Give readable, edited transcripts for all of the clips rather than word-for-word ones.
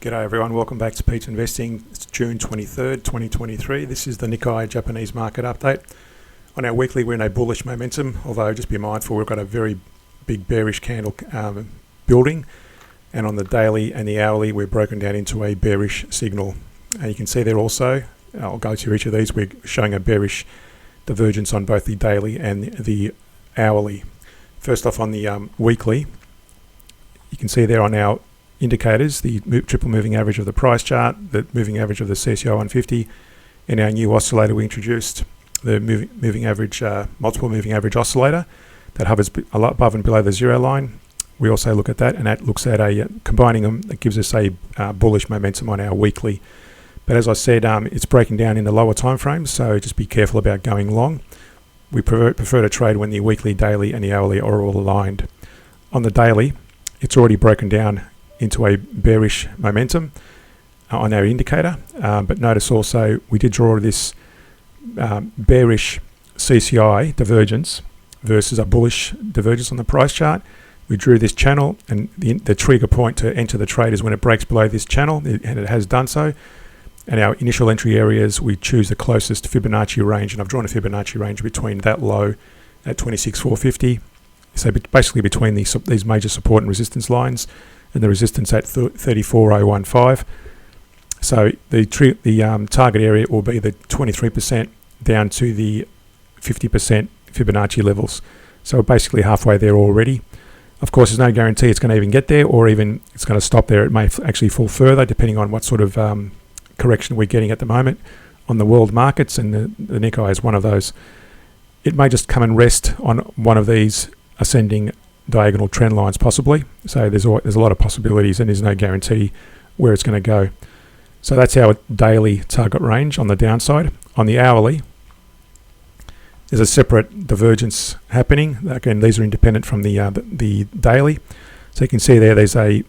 G'day everyone, welcome back to Pete's Investing. It's June 23rd, 2023. This is the NIKKEI Japanese market update. On our weekly, we're in a bullish momentum, although just be mindful we've got a very big bearish candle building. And on the daily and the hourly, we're broken down into a bearish signal. And you can see there also, I'll go to each of these, we're showing a bearish divergence on both the daily and the hourly. First off, on the weekly, you can see there on our indicators, the triple moving average of the price chart, the moving average of the CCI 150, and our new oscillator we introduced, the moving average, multiple moving average oscillator that hovers a lot above and below the zero line. We also look at that, and that looks at combining them, that gives us a bullish momentum on our weekly. But as I said, it's breaking down in the lower time frames, so just be careful about going long. We prefer to trade when the weekly, daily, and the hourly are all aligned. On the daily, it's already broken down into a bearish momentum on our indicator, but notice also we did draw this bearish CCI divergence versus a bullish divergence on the price chart. We drew this channel, and the trigger point to enter the trade is when it breaks below this channel, and it has done so. And our initial entry areas, we choose the closest Fibonacci range, and I've drawn a Fibonacci range between that low at 26,450, so basically between these major support and resistance lines, and the resistance at 34,015. So the target area will be the 23% down to the 50% Fibonacci levels. So we're basically halfway there already. Of course, there's no guarantee it's going to even get there, or even it's going to stop there. It may actually fall further, depending on what sort of correction we're getting at the moment on the world markets, and the NIKKEI is one of those. It may just come and rest on one of these ascending diagonal trend lines possibly. So there's a lot of possibilities, and there's no guarantee where it's going to go. So that's our daily target range on the downside. On the hourly, there's a separate divergence happening. Again, these are independent from the daily. So you can see there's a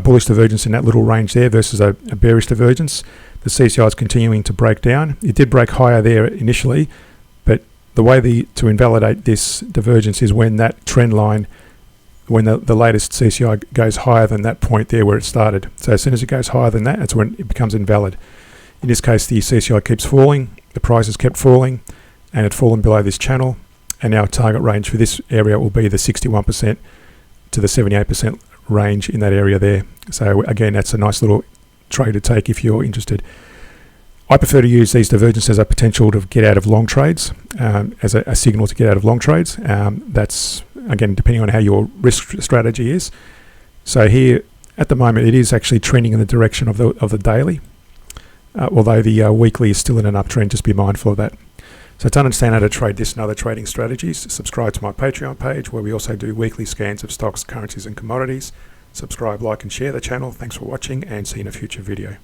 bullish divergence in that little range there versus a bearish divergence. The CCI is continuing to break down. It did break higher there initially, but the way to invalidate this divergence is when that trend line, when the latest CCI goes higher than that point there where it started. So as soon as it goes higher than that, that's when it becomes invalid. In this case, the CCI keeps falling, the price has kept falling, and it's fallen below this channel. And our target range for this area will be the 61% to the 78% range in that area there. So again, that's a nice little trade to take if you're interested. I prefer to use these divergences as a potential to get out of long trades, as a signal to get out of long trades. That's, again, depending on how your risk strategy is. So here, at the moment, it is actually trending in the direction of the daily, although the weekly is still in an uptrend. Just be mindful of that. So to understand how to trade this and other trading strategies, subscribe to my Patreon page, where we also do weekly scans of stocks, currencies, and commodities. Subscribe, like, and share the channel. Thanks for watching, and see you in a future video.